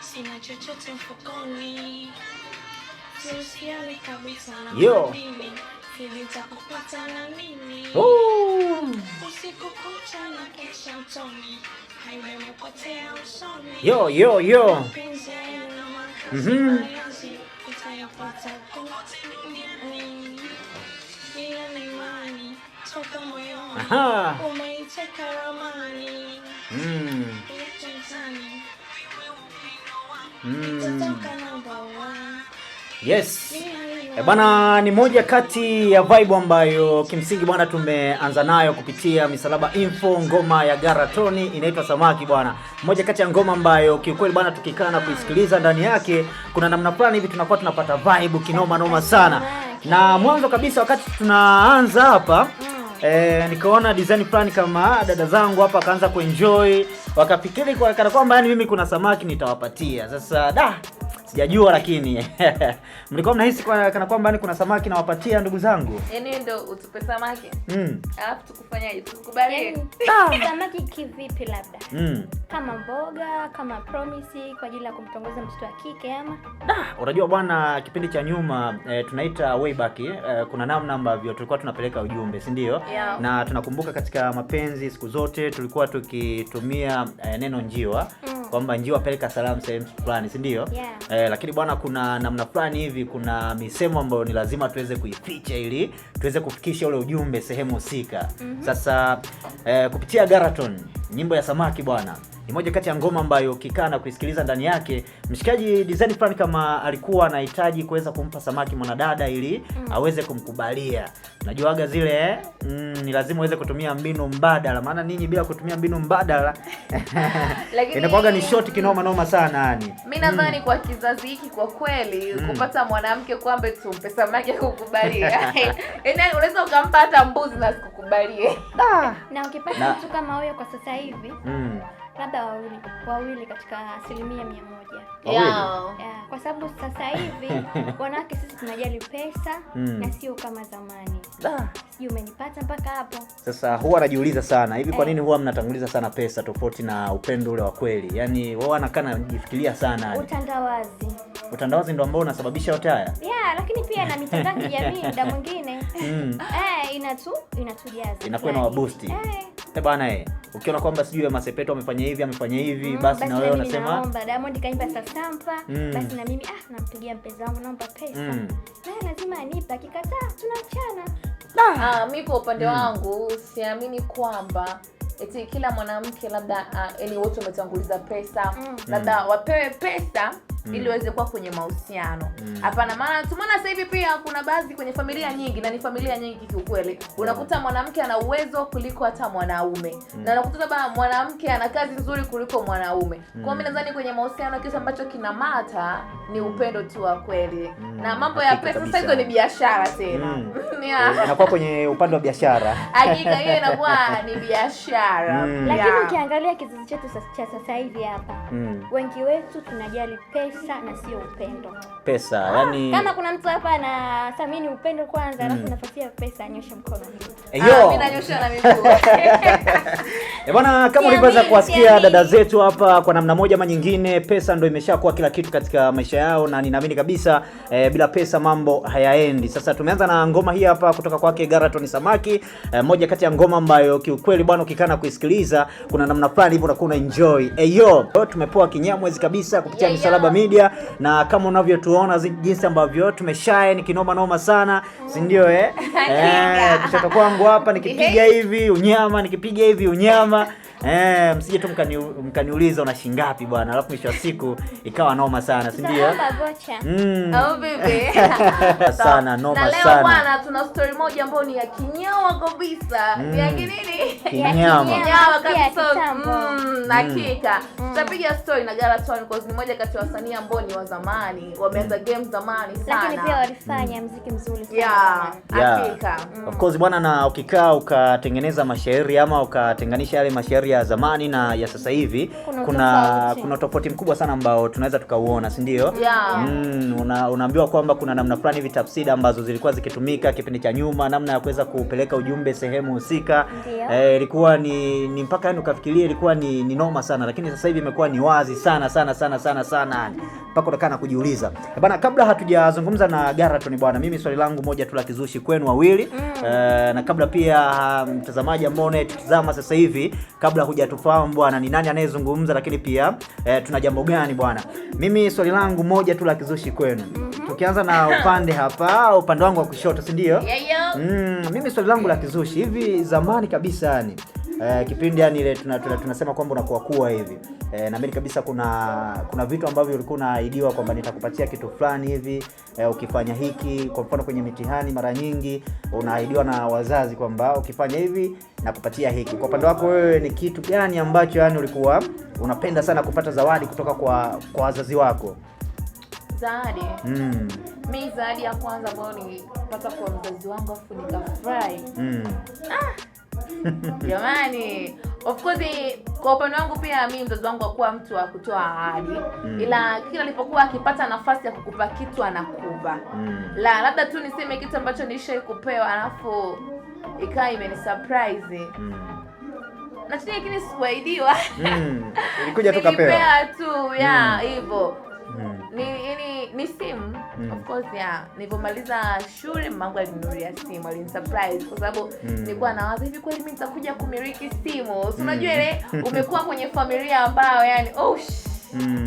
sina chochote mfukoni. Usione kabisa na Yo. Nitakupata na mimi. Usiku kucha na kesha mtoni. Haina nimepotea usoni. Yo. Utayapata kote duniani. Bila imani toka moyoni. Aha. Umeiteka ramani. Nitatoka number one. Yes. Bwana, ni moja kati ya vibe ambayo kimsingi bwana tumeanza nayo kupitia Misalaba Info, ngoma ya Garatoni inaitwa Samaki bwana. Moja kati ya ngoma ambayo kiukweli bwana tukikaa na kuisikiliza ndani yake kuna namna fulani hivi tunakuwa tunapata vibe kinoma noma sana. Na mwanzo kabisa wakati tunaanza hapa nikaona design fulani kama dada zangu hapa akaanza kuenjoy, wakafikiri kwa kana kwamba yani mimi kuna samaki nitawapatia. Sasa sijajua lakini mlikuwa mnahisi kana kwamba yani kuna samaki nawapatia ndugu zangu. Yaani ndio utupe samaki. Alafu tukufanyaje? Tukubali. Samaki kivipi labda? Kama mboga, kama promise kwa ajili ya kumtongoza mtoto wa kike ama? Unajua bwana, kipindi cha nyuma tunaita way back, kuna namna ambavyo tulikuwa tunapeleka ujumbe, si ndio? Yeah. Na tunakumbuka katika mapenzi siku zote tulikuwa tukitumia neno njiwa, kwamba njiwa peleka salamu sehemu fulani, si ndio? Yeah. Lakini bwana kuna namna fulani hivi, kuna misemo ambayo ni lazima tuweze kuificha ili tuweze kufikisha ule ujumbe sehemu husika. Sasa kupitia Garaton, nyimbo ya Samaki bwana, ni moja kati ya ngoma ambayo ukikaa na kuisikiliza ndani yake mshikaji design fulani kama alikuwa anahitaji kuweza kumpa samaki mwanadada ili aweze kumkubalia. Najuaga zile ni lazima uweze kutumia mbinu mbadala, maana ninyi bila kutumia mbinu mbadala inakuwaga ni short kinoma noma sana yani. Mimi nadhani kwa kizazi hiki kwa kweli kupata mwanamke kwamba tumpe samaki kukubalia. Yaani unaweza ukampa hata mbuzi na sikukubalie. Na ukipata mtu kama huyo kwa sasa hivi labda wawili katika 100%. Yeah. Kwa sababu sasa hivi wanawake sisi tunajali pesa na sio kama zamani. Sio, umenipata mpaka hapo. Sasa huwa anajiuliza sana hivi kwa nini huwa mnatanguliza sana pesa tofauti na upendo ule wa kweli? Yaani wao wanakana kujifikiria sana. Utandawazi ndio ambao unasababisha yote haya. Lakini pia na mitandao ya kijamii muda mwingine inatujaza. Inakuwa na boost. Bwana ukiona kwamba sijui Masepeto amefanya hivi basi na wewe unasema naomba Diamond kaimba Sasampa, basi na mimi nampigia mpenzi wangu naomba pesa. Na lazima anipe, akikataa tunaachana. Mimi kwa upande wangu siamini kwamba eti kila mwanamke labda yani wote wametanguliza pesa, labda wapewe pesa ili waweze kuwa kwenye mahusiano. Hapana, maana tumeona sasa hivi pia kuna baadhi kwenye familia nyingi, na ni familia nyingi kiukweli, unakuta mwanamke ana uwezo kuliko hata mwanaume, na unakuta labda mwanamke ana kazi nzuri kuliko mwanaume. Kwa mimi nadhani kwenye mahusiano kitu ambacho kinamata ni upendo tu wa kweli. Na mambo ya pesa sasa hizo ni biashara tena. Inakuwa kwenye upande wa biashara. Hakika hiyo inakuwa ni biashara. Lakini ukiangalia kizazi chetu cha sasa hivi hapa, wengi wetu tunajali pesa na sio upendo. Pesa, yani kama kuna mtu hapa anathamini upendo kwanza alafu napatia pesa, anyoshe mkono. Mimi nanyosha na miguu. Bwana, kama ulivyoweza kuwasikia dada zetu hapa, kwa namna moja ama nyingine pesa ndio imeshakuwa kila kitu katika maisha yao, na ninaamini kabisa bila pesa mambo hayaendi. Sasa tumeanza na ngoma hii hapa kutoka kwake Garaton Samaki, moja kati ya ngoma ambayo kiukweli bwana ukikana kuisikiliza kuna namna fulani hivyo unakuwa enjoy. Tumepoa kinyamwezi kabisa kupitia Misalaba Media, na kama unavyotuona jinsi ambavyo tumeshine kinoma noma sana, si ndio kushoto kwangu hapa nikipiga hivi unyama, nikipiga hivi unyama. Msije tu mkaniuliza una shilingi ngapi bwana, alafu mwisho wa siku ikawa noma sana, si ndio? Bibi. Sana noma sana. Na leo bwana tuna story moja ambayo ni ya kinyawa kabisa. Ya nini? Kinyawa kabisa. Hakika. Tutapiga story na Garaton kwa ni moja kati ya wasanii ambao ni wa zamani, wameanza game zamani sana. Lakini pia walifanya muziki mzuri sana. Hakika. Of course bwana, na ukikaa ukatengeneza mashairi ama ukatenganisha yale mashairi ya zamani na ya sasa hivi kuna tofauti mkubwa sana ambao tunaweza tukauona, si ndio? Yeah. Unaambiwa kwamba kuna namna fulani hivi tafsiri ambazo zilikuwa zikitumika kipindi cha nyuma, namna ya kuweza kupeleka ujumbe sehemu husika. Ilikuwa ni mpaka yani ukafikiria ilikuwa ni noma sana, lakini sasa hivi imekuwa ni wazi sana mpaka utakana kujiuliza. Bana, kabla hatujazungumza na Garaton bwana, mimi swali langu moja tu la kizushi kwenu wawili. Na kabla pia mtazamaji ambao unatazama sasa hivi, kabla hujatufahamu bwana ni nani anayezungumza, lakini pia tuna jambo gani bwana, mimi swali langu moja tu la kizushi kwenu. Tukianza na upande wangu wa kushoto, si ndio? Mimi swali langu la kizushi, hivi zamani kabisa yani kipindi yani ile tunasema kwamba unakuwa hivi, na mimi kabisa kuna vitu ambavyo ulikuwa unaahidiwa kwamba nitakupatia kitu fulani hivi, ukifanya hiki. Kwa mfano kwenye mitihani mara nyingi unaahidiwa na wazazi kwamba ukifanya hivi nakupatia hiki. Kwa upande wako wewe ni kitu gani ambacho yani ulikuwa unapenda sana kupata zawadi kutoka kwa wazazi wako? Zawadi. Mimi zawadi ya kwanza ambayo nilipata kwa mzazi wangu afu nikafurahi. Jamani, of course kwa upande wangu pia mimi mzazi wangu hakuwa mtu wa kutoa ahadi, ila kila alipokuwa akipata nafasi ya kukupa kitu anakupa. Labda tu niseme kitu ambacho nilishawahi kupewa alafu ikawa imenisurprise. Na tena lakini sikuahidiwa. Ilikuja tu kapewa. Nilipewa tu hivyo. Ni simu. Of course nilipomaliza shule mamangu alininunulia simu, alinisurprise kwa sababu nilikuwa nawaza hivi kweli mimi nitakuja kumiliki simu. Unajua ile umekuwa kwenye familia ambayo yani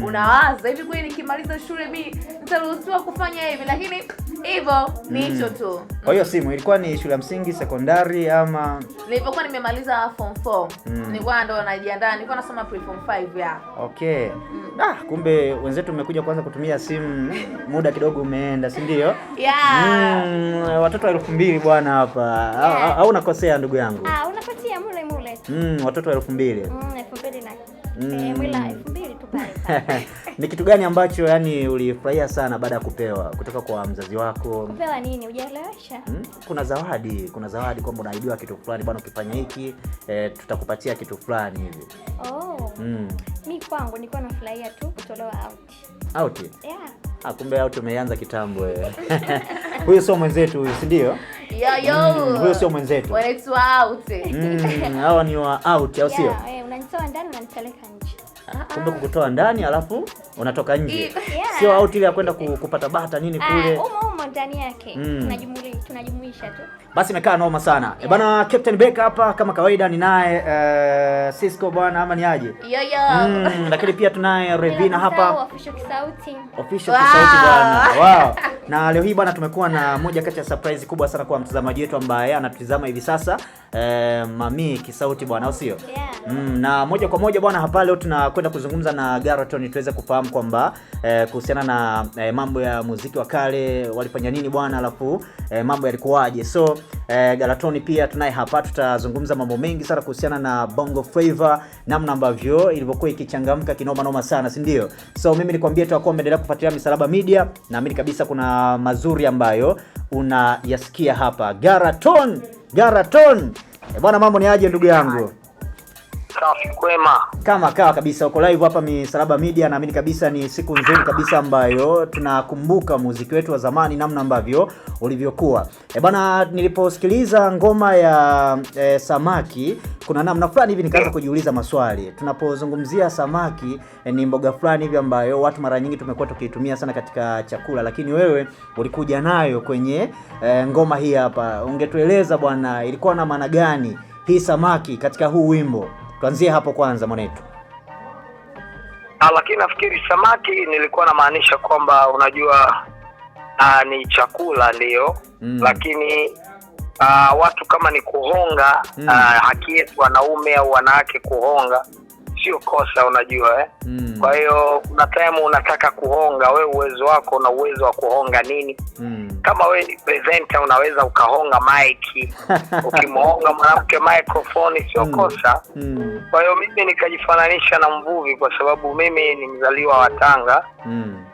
unawaza hivi kweli nikimaliza shule mimi nitaruhusiwa kufanya hivi, lakini hivyo ni hicho tu. Kwa hiyo simu ilikuwa ni shule ya msingi, sekondari ama nilipokuwa nimemaliza form 4. Nilikuwa ndo najiandaa, nilikuwa nasoma pre form 5 Okay. Kumbe wenzetu umekuja kwanza kutumia simu muda kidogo umeenda, si ndio? Watoto 2000 bwana hapa. Au unakosea ndugu yangu? Unapatia mule. Watoto 2000. 2000 na mwila 2000 tu pale. Ni kitu gani ambacho yani ulifurahia sana baada ya kupewa kutoka kwa mzazi wako? Kupewa nini? Hujaelewesha? Kuna zawadi kwamba unaahidiwa kitu fulani bwana, ukifanya hiki tutakupatia kitu fulani hivi. Mimi kwangu nilikuwa nafurahia tu kutolewa out. Kumbe out umeanza kitambo wewe. Huyo sio mwenzetu huyo, si ndio? Huyo sio mwenzetu. Wanaitwa out. Hawa ni wa out au sio? Unanitoa ndani unanipeleka nje. Kumbe kukutoa ndani alafu unatoka nje. Sio out ile ya kwenda kupata bata nini kule. Umo ndani yake. Tunajumuisha tu. Basi imekaa noma sana. Bana, Captain Beka hapa kama kawaida ni naye Cisco bwana, ama ni aje? Lakini pia tunaye Revina hapa. Official Kisauti bwana. Na leo hii bwana tumekuwa na moja kati ya surprise kubwa sana kwa mtazamaji wetu ambaye anatutazama hivi sasa, Mami Kisauti bwana, au sio? Na moja kwa moja bwana hapa leo tunakwenda kuzungumza na Garaton tuweze kufahamu kwamba kuhusiana na mambo ya muziki wa kale walifanya nini bwana, alafu mambo yalikuwaje. So Garaton pia tunaye hapa, tutazungumza mambo mengi sana kuhusiana na Bongo Flava, namna ambavyo ilivyokuwa ikichangamka kinoma sana, si ndio? So mimi nikwambie tu umeendelea kufuatilia Misalaba Media, naamini kabisa kuna mazuri ambayo unayasikia hapa. Garaton bwana, mambo ni aje ndugu yangu? Safi kwema. Kama kawa kabisa, uko live hapa Misalaba Media, naamini kabisa ni siku nzuri kabisa ambayo tunakumbuka muziki wetu wa zamani namna ambavyo ulivyokuwa. Bwana, niliposikiliza ngoma ya samaki, kuna namna fulani hivi nikaanza kujiuliza maswali. Tunapozungumzia samaki ni mboga fulani hivi ambayo watu mara nyingi tumekuwa tukiitumia sana katika chakula, lakini wewe ulikuja nayo kwenye ngoma hii hapa. Ungetueleza bwana, ilikuwa na maana gani hii samaki katika huu wimbo? Tuanzie hapo kwanza mwanetu. Lakini nafikiri samaki nilikuwa namaanisha kwamba unajua ni chakula ndio, lakini watu kama ni kuhonga, haki yetu wanaume au wanawake kuhonga sio kosa, unajua Kwa hiyo kuna time unataka kuhonga, wewe uwezo wako na uwezo wa kuhonga nini. Kama wewe ni presenter unaweza ukahonga mic. Ukimhonga mwanamke microphone sio kosa. Kwa hiyo mimi nikajifananisha na mvuvi kwa sababu mimi ni mzaliwa wa Tanga.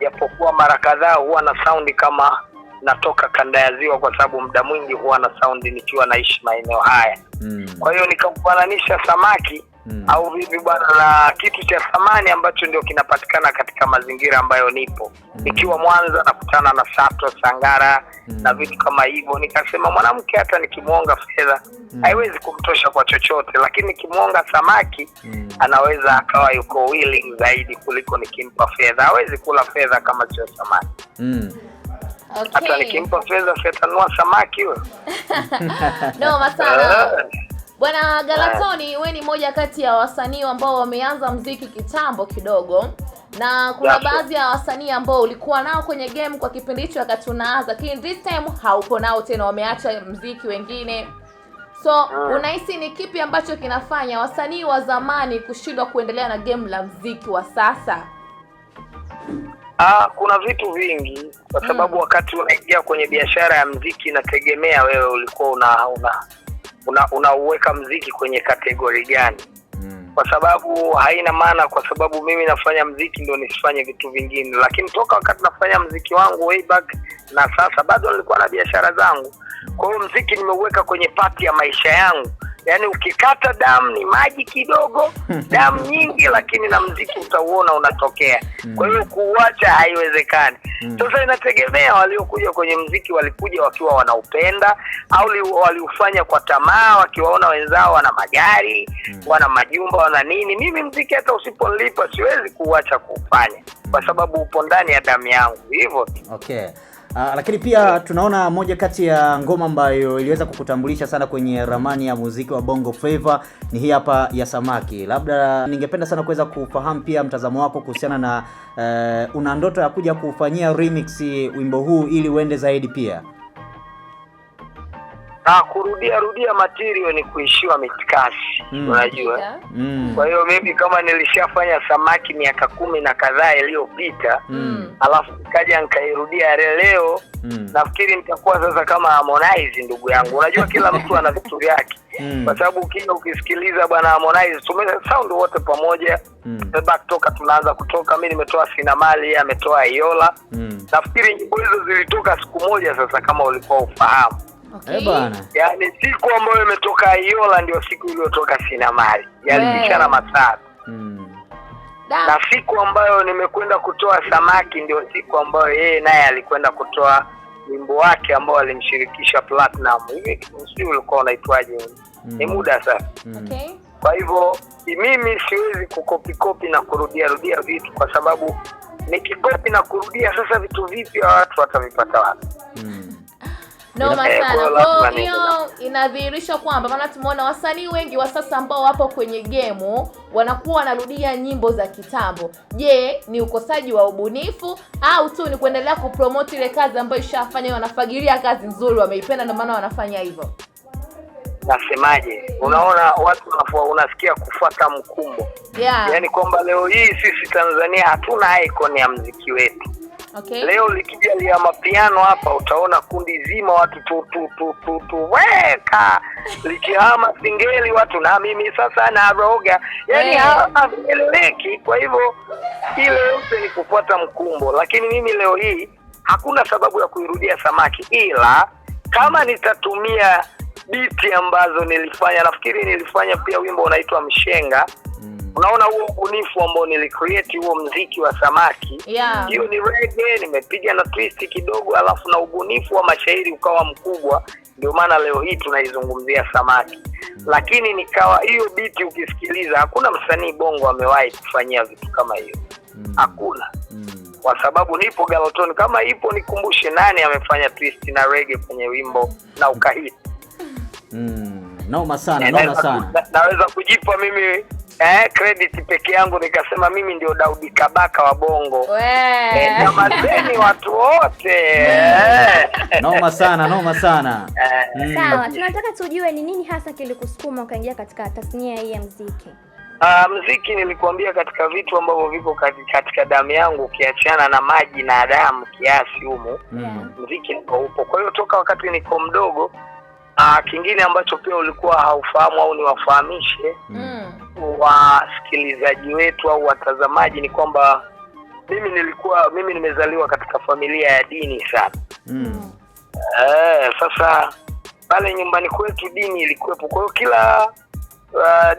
Japokuwa mara kadhaa huwa na sound kama natoka kanda ya ziwa kwa sababu muda mwingi huwa na sound nikiwa naishi maeneo haya. Kwa hiyo nikamfananisha samaki au vipi bwana, na kitu cha thamani ambacho ndio kinapatikana katika mazingira ambayo nipo. Nikiwa Mwanza nakutana na Sato Sangara na vitu kama hivyo, nikasema mwanamke hata nikimuonga fedha haiwezi kumtosha kwa chochote, lakini nikimuonga samaki anaweza akawa yuko willing zaidi kuliko nikimpa fedha. Hawezi kula fedha kama sio samaki. Okay. Hata nikimpa fedha sitanunua samaki wewe. No, masana. Bwana Galatoni, wewe ni moja kati ya wasanii ambao wameanza muziki kitambo kidogo, na kuna baadhi ya wasanii ambao ulikuwa nao kwenye game kwa kipindi hicho wakati unaanza, lakini this time haupo nao tena, wameacha muziki wengine. So unahisi ni kipi ambacho kinafanya wasanii wa zamani kushindwa kuendelea na game la muziki wa sasa? Kuna vitu vingi, kwa sababu wakati unaingia kwenye biashara ya muziki inategemea wewe ulikuwa unauweka muziki kwenye kategori gani. Kwa sababu haina maana kwa sababu mimi nafanya muziki ndio nisifanye vitu vingine, lakini toka wakati nafanya muziki wangu way back na sasa bado nilikuwa na biashara zangu. Kwa hiyo muziki nimeuweka kwenye pati ya maisha yangu. Yaani ukikata damu ni maji kidogo, damu nyingi, lakini na muziki utauona unatokea. Kwa hiyo kuacha haiwezekani. Sasa inategemea waliokuja kwenye muziki walikuja wakiwa wanaupenda au waliufanya kwa tamaa, wakiwaona wenzao wana magari, wana majumba, wana nini. Mimi muziki hata usiponilipa siwezi kuacha kufanya kwa sababu upo ndani ya damu yangu. Hivyo. Okay. Lakini pia tunaona moja kati ya ngoma ambayo iliweza kukutambulisha sana kwenye ramani ya muziki wa Bongo Flava ni hii hapa ya Samaki. Labda ningependa sana kuweza kufahamu pia mtazamo wako kuhusiana na una ndoto ya kuja kufanyia remix wimbo huu ili uende zaidi pia? Kurudia material ni kuishiwa mitikasi, unajua. Kwa hiyo mimi kama nilishafanya Samaki miaka 10 na kadhaa iliyopita, alafu nikaja nikairudia leo, nafikiri nitakuwa sasa kama Harmonize ndugu yangu. Unajua kila mtu ana vitu vyake. Kwa sababu kila ukisikiliza bwana Harmonize sound wote pamoja. Back toka tunaanza kutoka, mimi nimetoa Sinamali, ametoa Iola. Nafikiri nyimbo hizo zilitoka siku moja sasa kama ulikuwa ufahamu. Okay. Bana. Yaani siku ambayo imetoka Iola ndio siku iliyotoka Sinamali. Yalipishana masaa. Na siku ambayo nimekwenda kutoa Samaki ndio siku ambayo yeye naye alikwenda kutoa wimbo wake ambao alimshirikisha Platinum. Hivi sio ulikuwa unaitwaje? Ni muda sasa. Okay. Kwa hivyo mimi siwezi kukopi na kurudia vitu kwa sababu nikikopi na kurudia sasa vitu vipi watu watavipata wapi? No masana. Kwa hiyo inadhihirisha kwamba maana tumeona wasanii wengi wa sasa ambao wapo kwenye game wanakuwa wanarudia nyimbo za kitambo. Je, ni ukosaji wa ubunifu au tu ni kuendelea kupromote ile kazi ambayo ishafanya, wanafagilia kazi nzuri wameipenda ndio maana wanafanya hivyo? Nasemaje? Unaona watu unasikia kufuata mkumbo. Yaani kwamba leo hii sisi Tanzania hatuna icon ya muziki wetu. Okay. Leo likija lia mapiano hapa utaona kundi zima watu tu weka likihama singeli watu na mimi sasa na roga. Yaani haeleweki. Kwa hivyo ile yote ni kufuata mkumbo, lakini mimi leo hii hakuna sababu ya kuirudia Samaki, ila kama nitatumia biti ambazo nilifanya, nafikiri nilifanya pia wimbo unaitwa Mshenga. Unaona huo ubunifu ambao nilicreate huo muziki wa Samaki. Hiyo ni reggae, nimepiga na twist kidogo alafu na ubunifu wa mashairi ukawa mkubwa, ndio maana leo hii tunaizungumzia Samaki. Lakini nikawa hiyo biti ukisikiliza hakuna msanii Bongo amewahi kufanyia vitu kama hiyo. Hakuna. Kwa sababu nipo Galatoni, kama ipo nikumbushe nani amefanya twist na reggae kwenye wimbo na ukahit. Noma sana. Naweza kujipa mimi credit peke yangu nikasema mimi ndio Daudi Kabaka wa Bongo. Na mazeni watu wote. Noma sana. Sawa, tunataka tujue ni nini hasa kilikusukuma ukaingia katika tasnia hii ya muziki? Muziki nilikuambia katika vitu ambavyo viko katika damu yangu, ukiachana na maji na damu kiasi humo. Muziki ndio upo. Kwa hiyo toka wakati niko mdogo, kingine ambacho pia ulikuwa haufahamu au niwafahamishe wasikilizaji wetu au watazamaji ni kwamba mimi nimezaliwa katika familia ya dini sana. Sasa pale nyumbani kwetu dini ilikuwepo. Kwa hiyo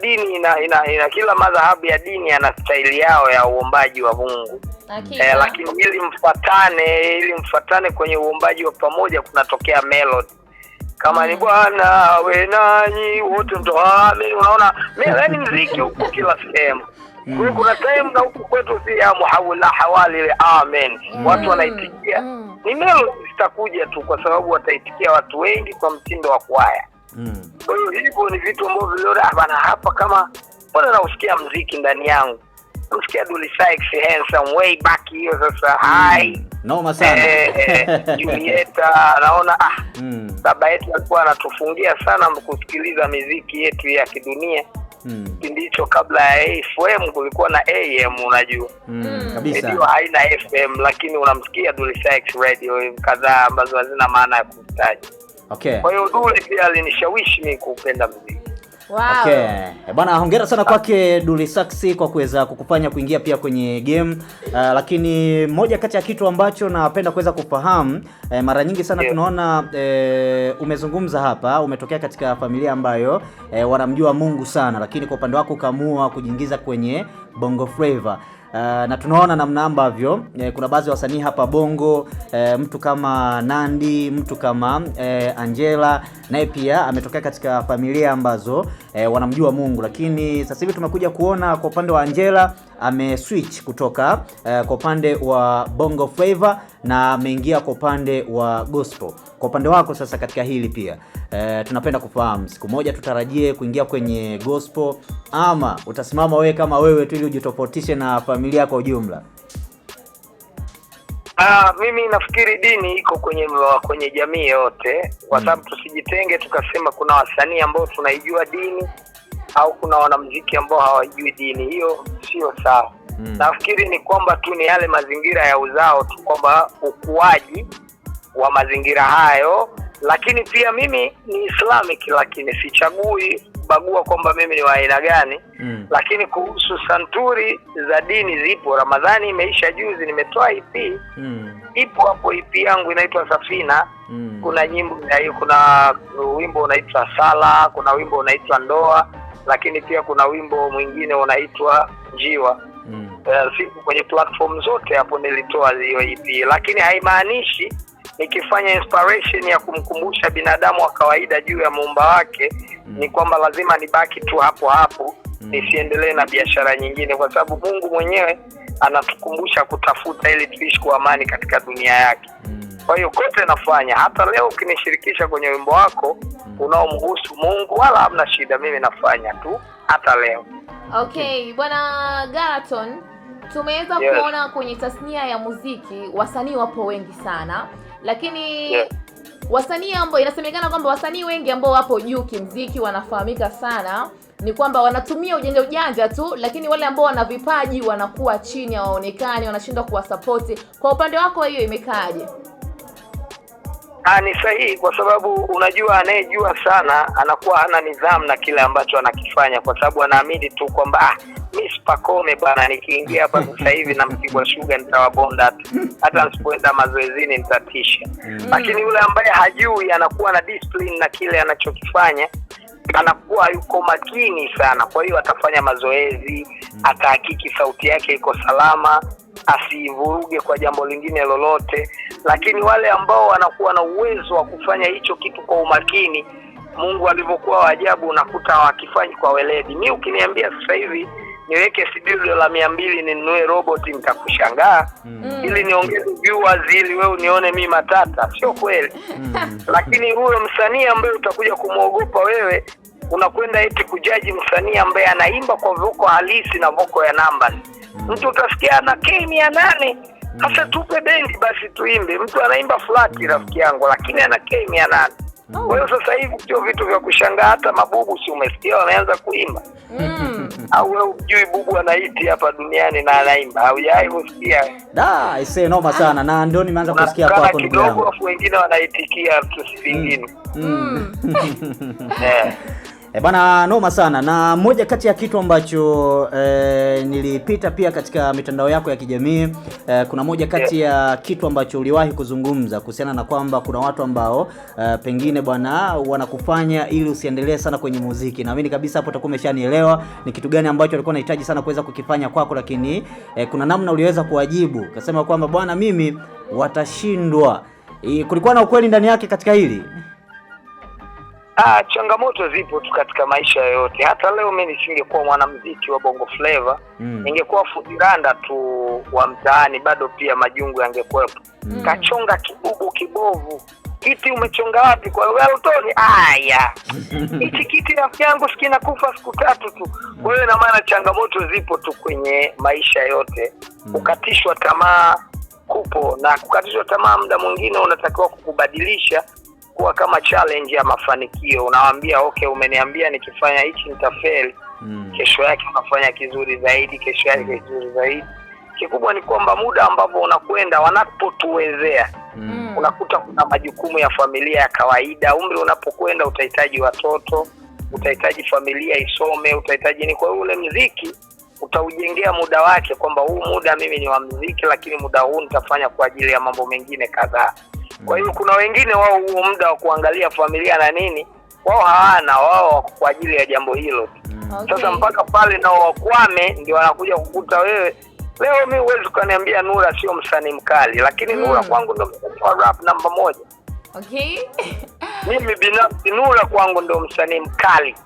dini ina kila madhahabu ya dini ana staili yao ya uombaji wa Mungu. Lakini ili mfatane kwenye uombaji wa pamoja kunatokea melody. Kama ni Bwana we nanyi wote ndo amen. Unaona yaani muziki huko kila sehemu. Kwa hiyo kuna sehemu na huku kwetu si ya muhawala hawali ile amen. Watu wanaitikia. Ni melody zitakuja tu kwa sababu wataitikia watu wengi kwa mtindo wa kwaya. Kwa hiyo hivyo ni vitu ambavyo leo bana hapa kama mbona nausikia muziki ndani yangu. Usikia Dully Sykes handsome way back hiyo sasa hai. Noma sana. Julieta naona baba yetu alikuwa anatufungia sana kusikiliza muziki yetu ya kidunia. Kipindi hicho kabla ya FM kulikuwa na AM unajua. Kabisa. Ndio haina FM lakini unamsikia Dully Sykes radio kadhaa ambazo hazina maana ya kutaja. Okay. Kwa hiyo Dully pia alinishawishi mimi kupenda muziki. Wow. Okay. Bwana hongera sana kwake Dully Sykes kwa kuweza kukufanya kuingia pia kwenye game. Lakini moja kati ya kitu ambacho napenda kuweza kufahamu mara nyingi sana tunaona umezungumza hapa umetokea katika familia ambayo wanamjua Mungu sana, lakini kwa upande wako ukaamua kujiingiza kwenye Bongo Flava. Na tunaona namna ambavyo kuna baadhi ya wasanii hapa Bongo, mtu kama Nandy, mtu kama Angela, naye pia ametokea katika familia ambazo wanamjua Mungu, lakini sasa hivi tumekuja kuona kwa upande wa Angela ameswitch kutoka kwa upande wa Bongo Flava na ameingia kwa upande wa gospel. Kwa upande wako sasa katika hili pia tunapenda kufahamu siku moja tutarajie kuingia kwenye gospel ama utasimama wewe kama wewe tu ili ujitofautishe na familia kwa ujumla? Mimi nafikiri dini iko kwenye jamii yote kwa sababu tusijitenge tukasema kuna wasanii ambao tunaijua dini au kuna wanamuziki ambao hawajui dini. Hiyo sio sawa. Nafikiri ni kwamba tu ni yale mazingira ya uzao tu kwamba ukuaji wa mazingira hayo, lakini pia mimi ni Islamic lakini sichagui bagua kwamba mimi ni wa aina gani. Lakini kuhusu santuri za dini zipo. Ramadhani imeisha juzi nimetoa EP. Ipo hapo EP yangu inaitwa Safina. Kuna nyimbo kuna wimbo unaitwa Sala, kuna wimbo unaitwa Ndoa, lakini pia kuna wimbo mwingine unaitwa Njiwa. Sipo kwenye platform zote hapo nilitoa hiyo EP, lakini haimaanishi nikifanya inspiration ya kumkumbusha binadamu wa kawaida juu ya muumba wake ni kwamba lazima nibaki tu hapo nisiendelee na biashara nyingine, kwa sababu Mungu mwenyewe anatukumbusha kutafuta ili tuishi kwa amani katika dunia yake. Kwa hiyo kote nafanya, hata leo ukinishirikisha kwenye wimbo wako unaomhusu Mungu wala hamna shida, mimi nafanya tu hata leo. Okay, Bwana Garaton, tumeweza kuona kwenye tasnia ya muziki wasanii wapo wengi sana, lakini wasanii ambao inasemekana kwamba wasanii wengi ambao wapo juu kimuziki wanafahamika sana ni kwamba wanatumia ujanja tu, lakini wale ambao wana vipaji wanakuwa chini, hawaonekani, wanashindwa kuwasupport. Kwa upande wako hiyo imekaaje? Ni sahihi kwa sababu unajua anayejua sana anakuwa hana nidhamu na kile ambacho anakifanya, kwa sababu anaamini tu kwamba mimi sipakome bana, nikiingia hapa sasa hivi na Mtibwa Sugar nitawabonda tu, hata nisipoenda mazoezini nitatisha. Lakini yule ambaye hajui anakuwa na discipline na kile anachokifanya, anakuwa yuko makini sana. Kwa hiyo atafanya mazoezi, atahakiki sauti yake iko salama, asivuruge kwa jambo lingine lolote. Lakini wale ambao wanakuwa na uwezo wa kufanya hicho kitu kwa umakini, Mungu alivyokuwa wa ajabu, unakuta hawakifanyi kwa weledi. Mimi ukiniambia sasa hivi niweke studio la 200 ninunue robot nitakushangaa. Ili niongeze viewers ili wewe unione mimi matata, sio kweli. Lakini huyo msanii ambaye utakuja kumuogopa wewe, unakwenda eti kujaji msanii ambaye anaimba kwa voko halisi na voko ya numbers. Mtu utasikia ana K800, sasa tupe bendi basi tuimbe. Mtu anaimba flat rafiki yangu, lakini ana K800. Kwa hiyo sasa hivi sio vitu vya kushangaa, hata mabubu si umesikia wameanza kuimba. Au wewe unajui bubu anaiti hapa duniani na anaimba? Haujawahi kusikia? Isee noma sana, na ndio nimeanza kusikia hapa hapo ndugu yangu. Wengine wanaitikia vitu vingine. Bana, noma sana. Na moja kati ya kitu ambacho nilipita pia katika mitandao yako ya kijamii, kuna moja kati ya kitu ambacho uliwahi kuzungumza kuhusiana na kwamba kuna watu ambao pengine bwana wanakufanya ili usiendelee sana kwenye muziki. Naamini kabisa hapo utakuwa umeshanielewa ni kitu gani ambacho walikuwa wanahitaji sana kuweza kukifanya kwako, lakini kuna namna uliweza kuwajibu. Kasema kwamba bwana mimi watashindwa. Kulikuwa na ukweli ndani yake katika hili? Changamoto zipo tu katika maisha yoyote. Hata leo mimi nisingekuwa mwanamuziki wa Bongo Flava, ningekuwa fudiranda tu wa mtaani, bado pia majungu yangekuwepo. Kachonga kibubu kibovu. Kiti umechonga wapi kwa Welton? Aya. Hichi kiti rafiki yangu sikina kufa siku 3 tu. Kwa hiyo na maana changamoto zipo tu kwenye maisha yote. Kukatishwa tamaa kupo, na kukatishwa tamaa muda mwingine unatakiwa kukubadilisha kuwa kama challenge ya mafanikio. Unawaambia okay, umeniambia nikifanya hichi nitafeli. Kesho yake unafanya kizuri zaidi, kesho yake kizuri zaidi. Kikubwa ni kwamba muda ambapo unakwenda wanapotuwezea, unakuta kuna majukumu ya familia ya kawaida. Umri unapokwenda utahitaji watoto, utahitaji familia isome, utahitaji ni kwa ule muziki utaujengea muda wake kwamba huu muda mimi ni wa muziki, lakini muda huu nitafanya kwa ajili ya mambo mengine kadhaa. Kwa hiyo kuna wengine wao huo muda wa kuangalia familia na nini wao hawana, wao kwa ajili ya jambo hilo. Sasa mpaka pale nao wakwame ndio wanakuja kukuta wewe. Leo mimi huwezi kuniambia Nura sio msanii mkali, lakini Nura kwangu ndio msanii wa rap namba 1. Okay. Mimi binafsi Nura kwangu ndio msanii mkali.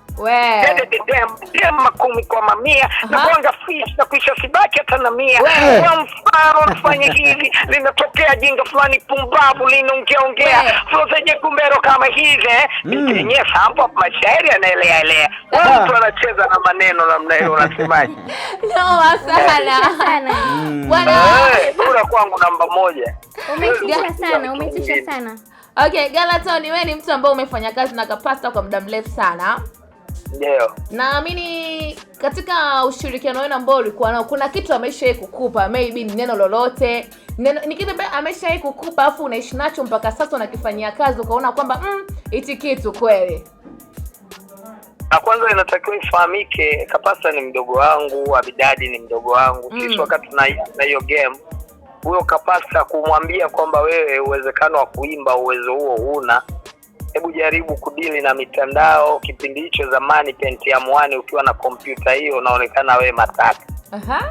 Makumi kwa mamia na kuanga fish na kuisha sibaki hata na 100. Kwa mfano nifanye hivi, linatokea jinga fulani pumbavu linaongea floteje kumbero kama hivi yenyewe hapo mashairi yanaelea. Mtu anacheza na maneno namna hiyo unasemaje? No, sana. Bwana Nura kwangu namba 1. Umetisha sana. Okay, Galaton, wewe ni mtu ambaye umefanya kazi na Kapasta kwa muda mrefu sana. Ndio. Naamini katika ushirikiano wenu ambao ulikuwa nao kuna kitu ameshawahi kukupa, maybe ni neno lolote. Ni kitu ambacho ameshawahi kukupa afu unaishi nacho mpaka sasa unakifanyia kazi ukaona kwamba hichi kitu kweli. Na kwanza inatakiwa ifahamike Kapasta ni mdogo wangu, Abidadi ni mdogo wangu. Kisha wakati na hiyo game huyo Kapasta kumwambia kwamba wewe uwezekano wa kuimba uwezo huo huna, hebu jaribu kudili na mitandao. Kipindi hicho zamani Pentium 1 ukiwa na kompyuta hiyo unaonekana wewe matata.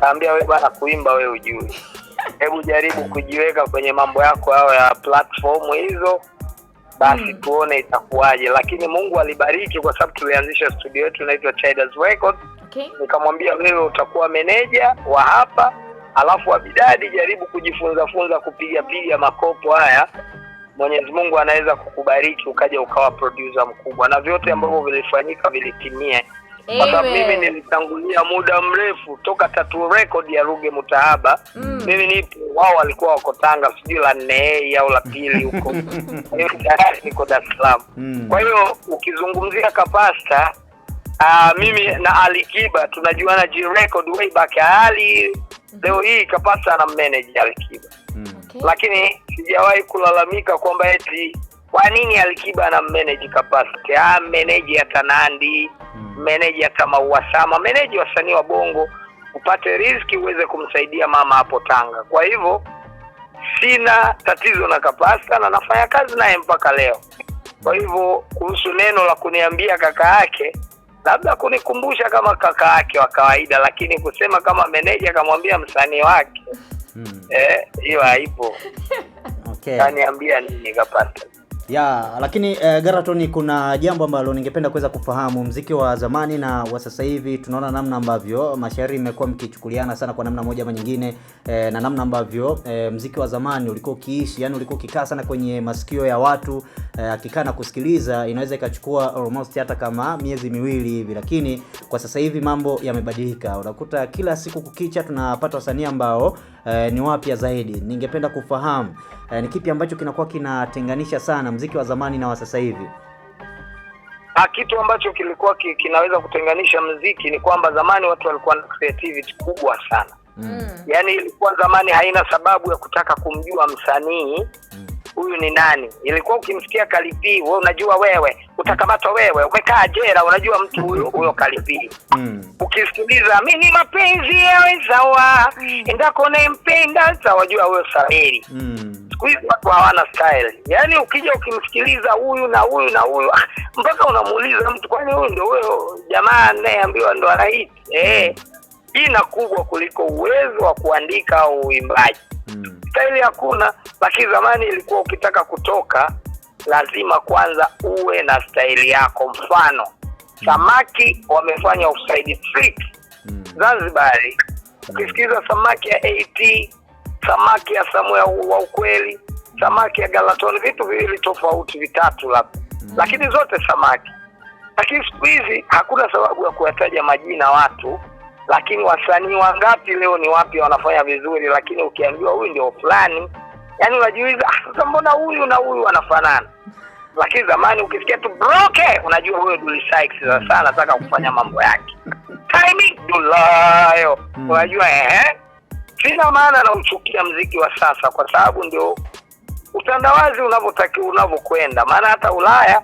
Kaambia wewe bana kuimba wewe ujui. Hebu jaribu kujiweka kwenye mambo yako hao ya platform hizo, basi tuone itakuwaje. Lakini Mungu alibariki kwa sababu tulianzisha studio yetu inaitwa Childers Records. Nikamwambia wewe utakuwa meneja wa hapa, alafu Abidadi jaribu kujifunza kupiga makopo haya. Mwenyezi Mungu anaweza kukubariki ukaja ukawa producer mkubwa, na vyote ambavyo vilifanyika vilitimia. Kwa sababu mimi nilitangulia muda mrefu toka Tattoo Record ya Ruge Mutahaba. Mimi nipo, wao walikuwa wako Tanga, sijui la 4 au la 2 huko. Mimi tayari niko Dar es Salaam. Kwa hiyo ukizungumzia Kapasta, mimi na Alikiba tunajuana G-Record way back Ali. Leo hii Kapasta na manage Alikiba. Lakini sijawahi kulalamika kwamba eti kwa nini Alikiba na manage Kapasta. Manage hata Nandi, manage hata Mauasama, manage wasanii wa Bongo, upate riziki uweze kumsaidia mama hapo Tanga. Kwa hivyo sina tatizo na Kapasta na nafanya kazi naye mpaka leo. Kwa hivyo kuhusu neno la kuniambia kaka yake, labda kunikumbusha kama kaka yake wa kawaida, lakini kusema kama meneja kamwambia msanii wake hiyo haipo. Okay. Kaniambia nini Kapasta? Lakini Galaton, kuna jambo ambalo ningependa kuweza kufahamu. Muziki wa zamani na wa sasa hivi tunaona namna ambavyo mashairi imekuwa mkichukuliana sana kwa namna moja ama nyingine, na namna ambavyo muziki wa zamani ulikuwa ukiishi, yani ulikuwa ukikaa sana kwenye masikio ya watu, akikaa na kusikiliza inaweza ikachukua almost hata kama miezi 2 hivi, lakini kwa sasa hivi mambo yamebadilika. Unakuta kila siku kukicha tunapata wasanii ambao ni wapya zaidi. Ningependa kufahamu ni kipi ambacho kinakuwa kinatenganisha sana muziki wa zamani na wa sasa hivi? Kitu ambacho kilikuwa kinaweza kutenganisha muziki ni kwamba zamani watu walikuwa na creativity kubwa sana. Yaani ilikuwa zamani haina sababu ya kutaka kumjua msanii huyu ni nani. Ilikuwa ukimsikia Kalipi, wewe unajua wewe utakamatwa wewe, umekaa jela, unajua mtu huyo kalipia. Ukisikiliza mimi mapenzi yawe sawa, endako nempenda wajua huyo Samiri. Siku hizi watu hawana style. Yaani ukija ukimsikiliza huyu na huyu na huyu mpaka unamuuliza mtu, kwani huyu ndio huyo jamaa anayeambiwa ndo anaiti? Jina kubwa kuliko uwezo wa kuandika au uimbaji. Style hakuna, lakini zamani ilikuwa ukitaka kutoka lazima kwanza uwe na style yako. Mfano, Samaki wamefanya offside trick Zanzibar. Ukisikiza Samaki ya AT, Samaki ya Samuel wa ukweli, Samaki ya Galaton, vitu viwili tofauti vitatu labda. Lakini zote Samaki. Lakini siku hizi hakuna sababu ya kuyataja majina watu, lakini wasanii wangapi leo ni wapi wanafanya vizuri, lakini ukiambiwa huyu ndio fulani, yani unajiuliza sasa mbona huyu na huyu wanafanana? Lakini zamani ukisikia tu broke unajua huyo Dully Sykes sasa anataka kufanya mambo yake. Timing Dulayo. Unajua sina maana na uchukia muziki wa sasa kwa sababu ndio utandawazi unavyokwenda. Maana hata Ulaya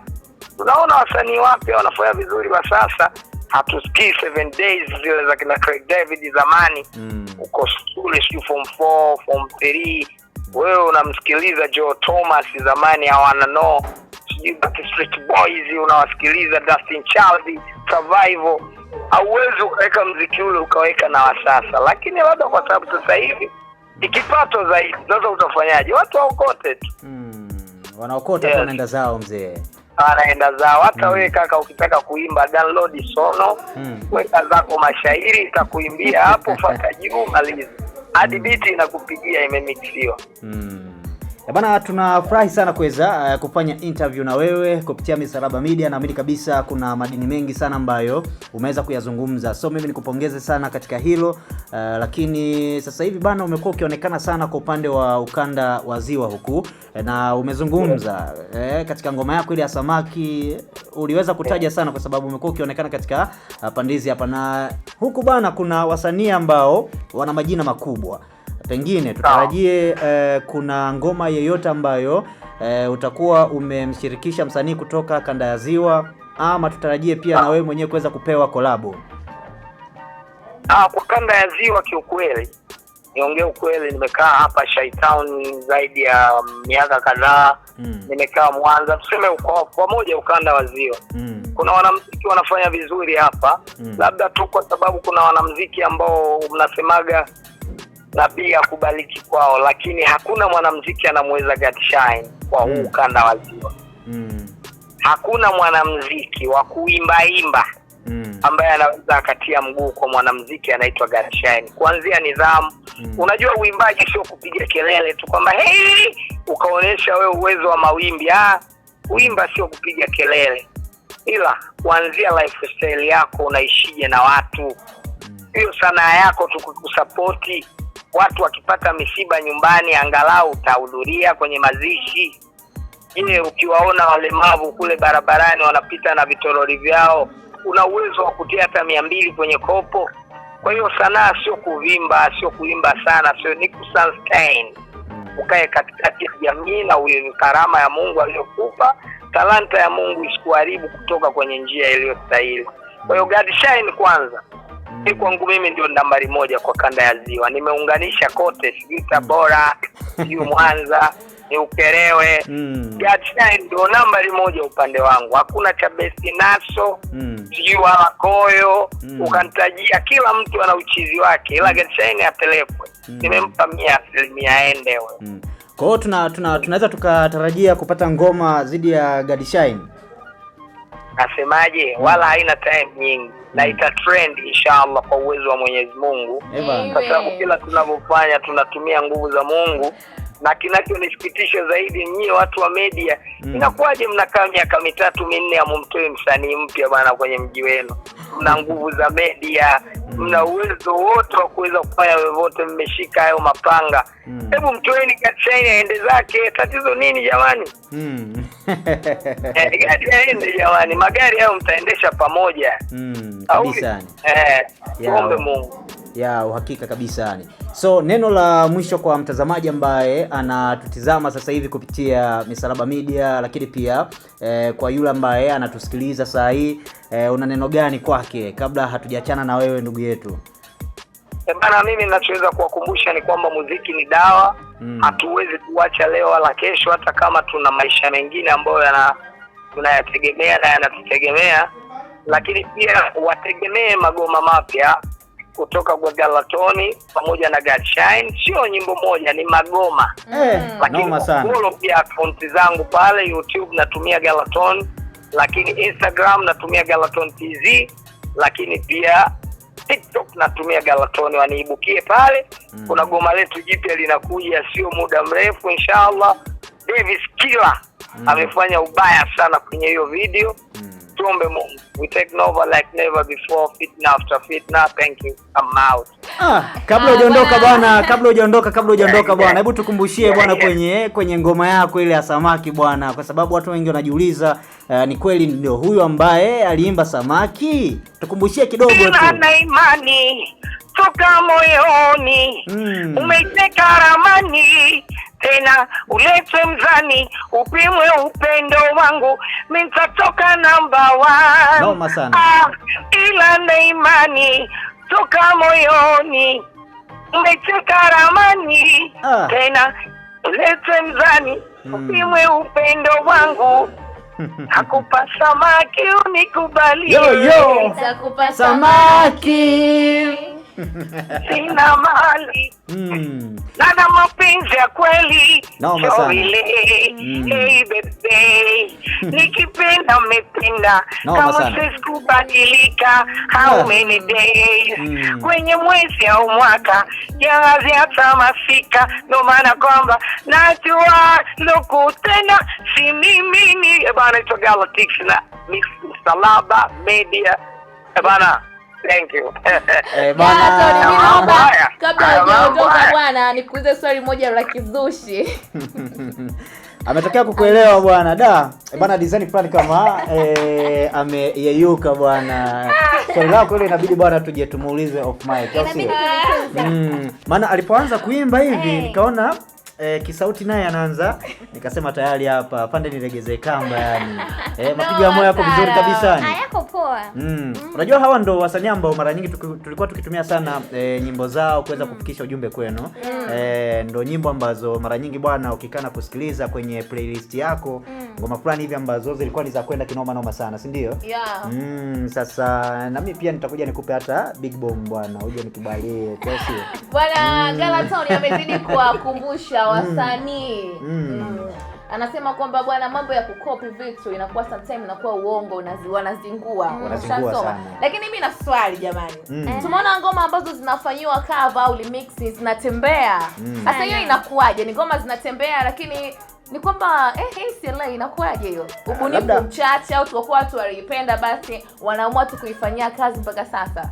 tunaona wasanii wapya wanafanya vizuri wa sasa. Hatusikii 7 days zile za kina Craig David zamani. Uko shule form 4, form 3. Wewe unamsikiliza Joe Thomas zamani hawana no. Street Boys unawasikiliza, Dustin Child, Survival. Hauwezi ukaweka muziki ule ukaweka na wa sasa. Lakini labda kwa sababu sasa hivi ikipato zaidi sasa utafanyaje? Watu waokote tu. Wanaokota tu wanaenda zao mzee. Anaenda zao. Hata wewe kaka ukitaka kuimba download Sono, weka zako mashairi itakuimbia hapo, fuata juu maliza. Hadi beat inakupigia imemixiwa. Bana, tunafurahi sana kuweza kufanya interview na wewe kupitia Misaraba Media. Naamini kabisa kuna madini mengi sana ambayo umeweza kuyazungumza. So mimi nikupongeze sana katika hilo. Lakini sasa hivi bana umekuwa ukionekana sana kwa upande wa ukanda wa Ziwa huku na umezungumza katika ngoma yako ile ya Samaki uliweza kutaja sana kwa sababu umekuwa ukionekana katika pandizi hapa na huku bana kuna wasanii ambao wana majina makubwa. Pengine tutarajie kuna ngoma yeyote ambayo utakuwa umemshirikisha msanii kutoka kanda ya Ziwa, ama tutarajie pia na wewe mwenyewe kuweza kupewa kolabo? Kwa kanda ya Ziwa kiukweli, niongee ukweli, nimekaa hapa Shaitown zaidi ya miaka kadhaa. Nimekaa Mwanza, tuseme kwa moja ukanda wa Ziwa. Kuna wanamuziki wanafanya vizuri hapa. Labda tu kwa sababu kuna wanamuziki ambao mnasemaga na pia kubaliki kwao, lakini hakuna mwanamuziki anamweza Godshine kwa huu kanda wa Ziwa. Hakuna mwanamuziki wa kuimba ambaye anaweza akatia mguu kwa mwanamuziki anaitwa Godshine. Kuanzia nidhamu, unajua uimbaji sio kupiga kelele tu kwamba hey ukaonesha wewe uwezo wa mawimbi. Uimba sio kupiga kelele, ila kuanzia lifestyle yako unaishije na watu. Hiyo sanaa yako tukukusupporti. Watu wakipata misiba nyumbani angalau utahudhuria kwenye mazishi. Ukiwaona walemavu kule barabarani wanapita na vitoroli vyao, una uwezo wa kutia hata 200 kwenye kopo. Kwa hiyo sanaa sio kuvimba, sio kuimba sana, sio ni kusustain. Ukae katikati ya jamii na uwe karama ya Mungu aliyokupa, talanta ya Mungu isikuharibu kutoka kwenye njia iliyostahili. Kwa hiyo Godshine kwanza kwangu mimi ndio nambari 1 kwa kanda ya Ziwa. Nimeunganisha kote, sijui Tabora, sijui Mwanza, ni Ukerewe. Godshine ndio nambari 1 upande wangu. Hakuna cha besti naso, sijui wala Koyo, ukanitajia kila mtu ana uchizi wake. Ila Godshine apelekwe. Nimempa 100% aende wewe. Kwa hiyo tunaweza tukatarajia kupata ngoma zidi ya Godshine. Nasemaje? Wala haina time nyingi. Na ita trend inshallah kwa uwezo wa Mwenyezi Mungu. Kwa sababu kila tunavyofanya tunatumia nguvu za Mungu. Na kinachonisikitisha zaidi nyinyi watu wa media, inakuwaje mnakaa miaka 3-4 hamumtoi msanii mpya bana kwenye mji wenu? Mna nguvu za media, mna uwezo wote wa kuweza kufanya wote, mmeshika hayo mapanga. Hebu mtoeni Godshine aende zake. Tatizo nini jamani? Aende jamani, magari hayo mtaendesha pamoja. Kabisa. Tuombe Mungu. Ya uhakika kabisa yani. So neno la mwisho kwa mtazamaji ambaye anatutizama sasa hivi kupitia Misalaba Media, lakini pia kwa yule ambaye anatusikiliza saa hii, una neno gani kwake kabla hatujaachana na wewe ndugu yetu? Bana, mimi ninachoweza kuwakumbusha ni kwamba muziki ni dawa. Hatuwezi kuacha leo wala kesho, hata kama tuna maisha mengine ambayo tunayategemea na yanatutegemea, lakini pia wategemee magoma mapya kutoka kwa Galatoni pamoja na Godshine. Sio nyimbo moja, ni magoma. Noma sana. Follow pia account zangu pale YouTube, natumia Galaton, lakini Instagram natumia Galaton TZ, lakini pia TikTok natumia Galaton, waniibukie pale. Kuna goma letu jipya linakuja sio muda mrefu inshallah. Davis Killer amefanya ubaya sana kwenye hiyo video. Tuombe Mungu. We take over like never before, fitna after fitna. Thank you. I'm out. Kabla hujaondoka bwana, hebu tukumbushie bwana kwenye ngoma yako ile ya Samaki bwana, kwa sababu watu wengi wanajiuliza ni kweli ndio huyu ambaye aliimba Samaki? Tukumbushie kidogo tu. Nina imani toka moyoni, umeiteka ramani, tena ulete mzani, upimwe upendo wangu, mimi nitatoka number 1. Noma sana. Ila na imani toka moyoni, umeiteka ramani, tena ulete mzani, upimwe upendo wangu. Hakupa samaki unikubalie. Nitakupa Samaki. Sina mali. Na mapenzi ya kweli. Noma sana. Hey baby. Nikipenda umependa. Kama sikubadilika. How many days? Kwenye mwezi au mwaka. Jahazi hata masika. Ndo maana kwamba najua lokutenda si mimi ni bana. Ito Galatics na Misalaba Media bana. Thank you. Kabla hujaondoka bwana, nikuulize swali moja la kizushi. Ametokea kukuelewa bwana. Bwana design plan kama ameyeyuka bwana. Swali lako ile inabidi bwana tuje tumuulize off mic. Maana alipoanza kuimba hivi nikaona kisauti naye anaanza, nikasema tayari hapa pande nilegeze kamba yani. Mapigo ya moyo yako vizuri kabisa yani. Hayako poa. Unajua hawa ndo wasanii ambao mara nyingi tulikuwa tukitumia sana nyimbo zao kuweza kufikisha ujumbe kwenu. Ndo nyimbo ambazo mara nyingi bwana ukikana kusikiliza kwenye playlist yako, ngoma fulani hivi ambazo zilikuwa ni za kwenda kinoma noma sana, si ndio? Sasa na mimi pia nitakuja nikupe hata Big Bomb bwana, uje nikubalie kiasi. Bwana Galaton amezidi kuwakumbusha wasanii. Anasema kwamba bwana mambo ya kucopy vitu inakuwa sometimes inakuwa uongo, wanazingua. Lakini mimi na swali jamani. Tumeona ngoma ambazo zinafanywa cover au remixes zinatembea. Sasa hiyo inakuaje? Ni ngoma zinatembea lakini ni kwamba CLA inakuaje hiyo? Ubunifu mchache au tuko watu walipenda basi wanaamua tu kuifanyia kazi mpaka sasa?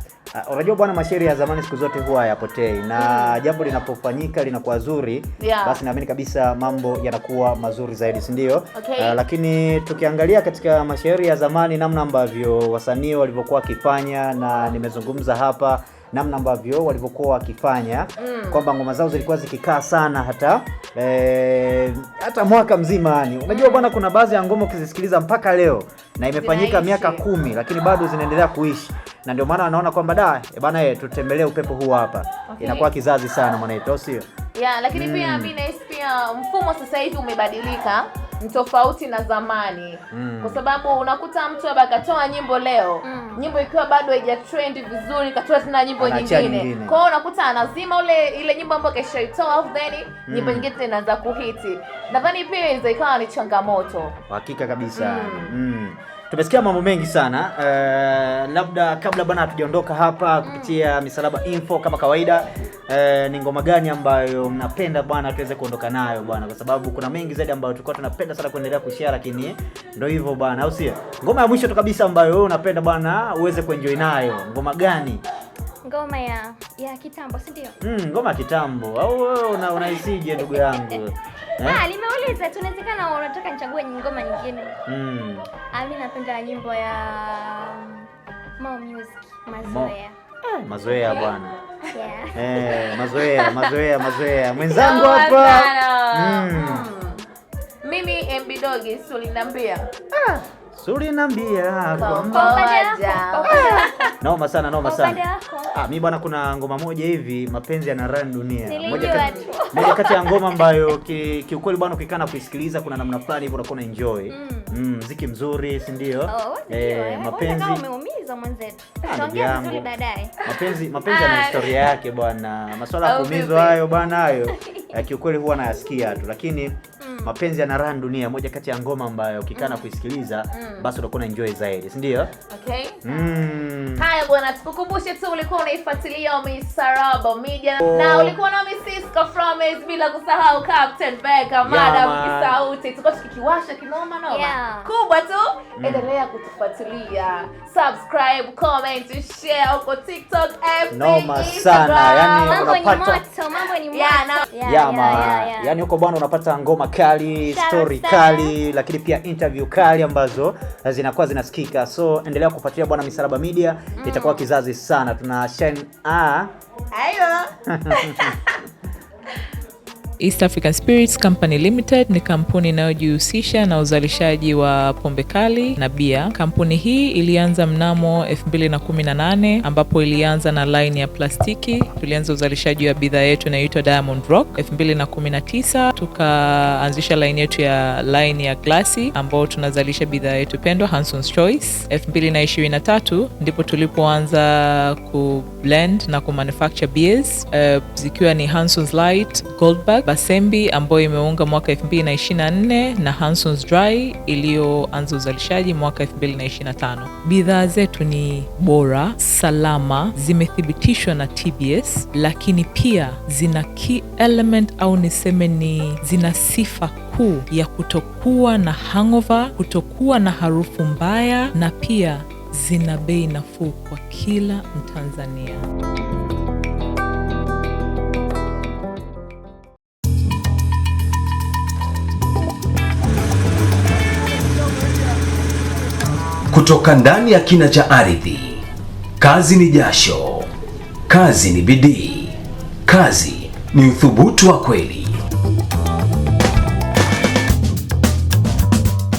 Unajua bwana, mashairi ya zamani siku zote huwa hayapotei na jambo linapofanyika linakuwa zuri, basi naamini kabisa mambo yanakuwa mazuri zaidi, si ndio? Lakini tukiangalia katika mashairi ya zamani namna ambavyo wasanii walivyokuwa wakifanya, na nimezungumza hapa namna ambavyo walivyokuwa wakifanya kwamba ngoma zao zilikuwa zikikaa sana hata mwaka mzima yani. Unajua bwana, kuna baadhi ya ngoma ukizisikiliza mpaka leo na imefanyika miaka 10 lakini bado zinaendelea kuishi, na ndio maana wanaona kwamba bwana tutembelee upepo huu hapa. Inakuwa kizazi sana mwanetu, sio? Lakini pia mimi pia mfumo sasa hivi umebadilika, tofauti na zamani. Kwa sababu unakuta mtu akatoa nyimbo leo, nyimbo ikiwa bado haija trend vizuri, katoa tena nyimbo nyingine. Kwa hiyo unakuta anazima ile nyimbo ambayo keshaitoa then nyimbo nyingine tena inaanza kuhiti. Nadhani pia inaweza ikawa ni changamoto. Hakika kabisa. Tumesikia mambo mengi sana. Labda kabla bwana hatujaondoka hapa kupitia Misalaba Info kama kawaida, ni ngoma gani ambayo mnapenda bwana tuweze kuondoka nayo bwana, kwa sababu kuna mengi zaidi ambayo tulikuwa tunapenda sana kuendelea kushare, lakini ndio hivyo bwana, au sio? Ngoma ya mwisho tu kabisa ambayo wewe unapenda bwana uweze kuenjoy nayo, ngoma gani? Ngoma ya kitambo, si ndio? Ngoma ya kitambo. Au wewe unaisije ndugu yangu? Nimeuliza tu, inawezekana unataka nichague ngoma nyingine. Mimi napenda nyimbo ya Mo Music, Mazoea. Mazoea bwana. Mazoea. Mwenzangu hapa. Mimi MB Dogi Sulinambia. Sulinambia kwamba Noma sana. Mimi bwana, kuna ngoma moja hivi, mapenzi yanarun dunia. Moja kati ya ngoma ambayo kiukweli bwana, ukikana kuisikiliza kuna namna fulani hivyo unakuwa enjoy. Muziki mzuri, si ndio? Mapenzi umeumiza mwenzetu. Tuongea vizuri baadaye. Mapenzi yana historia yake bwana. Masuala ya kuumizwa hayo bwana, hayo kiukweli huwa nayasikia tu, lakini mapenzi yanarun dunia, moja kati ya ngoma ambayo ukikana kuisikiliza basi utakuwa enjoy zaidi, si ndio? Okay. Haya bwana, tukukumbushe tu ulikuwa unaifuatilia Misaraba Media na ulikuwa na Siska Promise, bila kusahau Captain Becca, Madam Kisauti. Tuko tukikiwasha kinoma kubwa tu. Endelea kutufuatilia, subscribe, comment, share huko TikTok, FB, noma sana. Yani unapata mambo ni moto. Yani huko bwana unapata ngoma kali, story kali, lakini pia interview kali ambazo zinakuwa zinasikika. So endelea kufuatilia bwana Misaraba Media, itakuwa kizazi sana. Tuna shine East African Spirits Company Limited ni kampuni inayojihusisha na uzalishaji wa pombe kali na bia. Kampuni hii ilianza mnamo 2018 ambapo ilianza na line ya plastiki. Tulianza uzalishaji wa bidhaa yetu inayoitwa Diamond Rock. 2019 tukaanzisha line yetu ya line ya glasi ambao tunazalisha bidhaa yetu pendwa Hanson's Choice. 2023 ndipo tulipoanza ku blend na ku manufacture beers zikiwa ni Hanson's Light, Goldberg, Basembi ambayo imeunga mwaka 2024 na Hanson's Dry iliyoanza uzalishaji mwaka 2025. Bidhaa zetu ni bora, salama, zimethibitishwa na TBS, lakini pia zina key element au niseme ni zina sifa kuu ya kutokuwa na hangover, kutokuwa na harufu mbaya, na pia zina bei nafuu kwa kila Mtanzania. Kutoka ndani ya kina cha ardhi, kazi ni jasho, kazi ni bidii, kazi ni uthubutu wa kweli.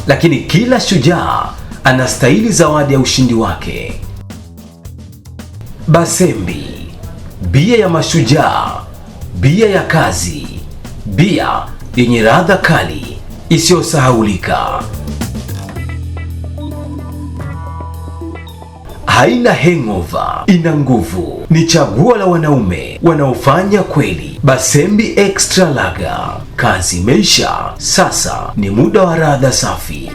Lakini kila shujaa anastahili zawadi ya ushindi wake. Basembi, bia ya mashujaa, bia ya kazi, bia yenye ladha kali isiyosahaulika. Haina hangover, ina nguvu. Ni chaguo la wanaume wanaofanya kweli. Basembi Extra Lager, kazi imeisha, sasa ni muda wa ladha safi.